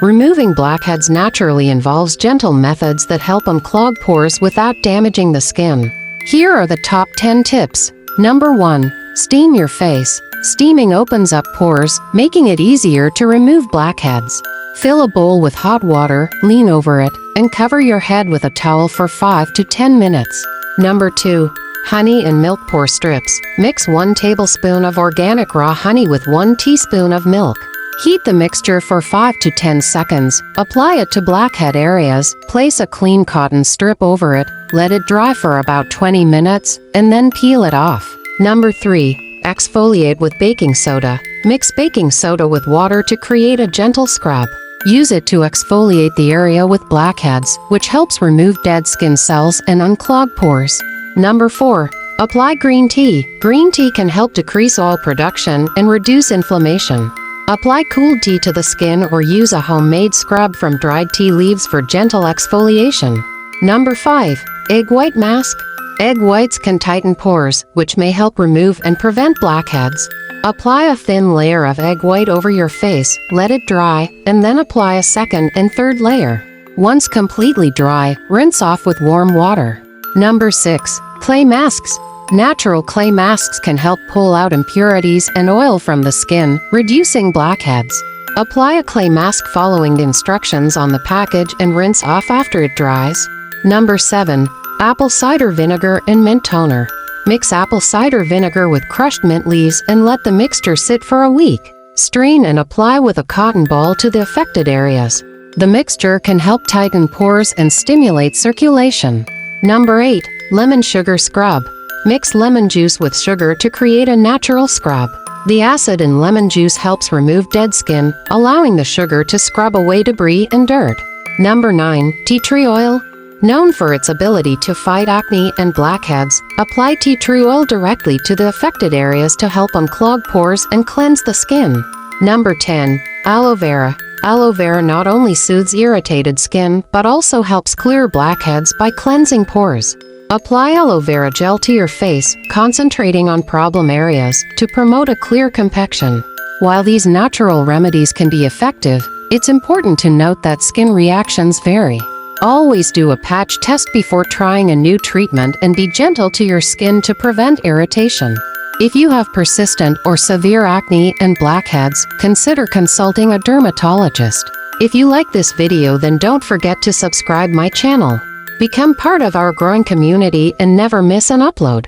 Removing blackheads naturally involves gentle methods that help unclog pores without damaging the skin. Here are the top 10 tips. Number 1. Steam your face. Steaming opens up pores, making it easier to remove blackheads. Fill a bowl with hot water, lean over it, and cover your head with a towel for 5 to 10 minutes. Number 2. Honey and milk pore strips. Mix 1 tablespoon of organic raw honey with 1 teaspoon of milk. Heat the mixture for 5 to 10 seconds. Apply it to blackhead areas. Place a clean cotton strip over it. Let it dry for about 20 minutes, and then peel it off. Number 3. Exfoliate with baking soda. Mix baking soda with water to create a gentle scrub. Use it to exfoliate the area with blackheads, which helps remove dead skin cells and unclog pores. Number 4. Apply green tea. Green tea can help decrease oil production and reduce inflammation. Apply cool tea to the skin or use a homemade scrub from dried tea leaves for gentle exfoliation. Number 5. Egg white mask. Egg whites can tighten pores, which may help remove and prevent blackheads. Apply a thin layer of egg white over your face, let it dry, and then apply a second and third layer. Once completely dry, rinse off with warm water. Number 6. Clay masks. Natural clay masks can help pull out impurities and oil from the skin, reducing blackheads. Apply a clay mask following the instructions on the package and rinse off after it dries. Number 7. Apple cider vinegar and mint toner. Mix apple cider vinegar with crushed mint leaves and let the mixture sit for a week. Strain and apply with a cotton ball to the affected areas. The mixture can help tighten pores and stimulate circulation. Number 8. Lemon sugar scrub. Mix lemon juice with sugar to create a natural scrub. The acid in lemon juice helps remove dead skin, allowing the sugar to scrub away debris and dirt. Number 9. Tea tree oil. Known for its ability to fight acne and blackheads, apply tea tree oil directly to the affected areas to help unclog pores and cleanse the skin. Number 10. Aloe vera. Aloe vera not only soothes irritated skin, but also helps clear blackheads by cleansing pores. Apply aloe vera gel to your face, concentrating on problem areas, to promote a clear complexion. While these natural remedies can be effective, it's important to note that skin reactions vary. Always do a patch test before trying a new treatment and be gentle to your skin to prevent irritation. If you have persistent or severe acne and blackheads, consider consulting a dermatologist. If you like this video, then don't forget to subscribe my channel. Become part of our growing community and never miss an upload.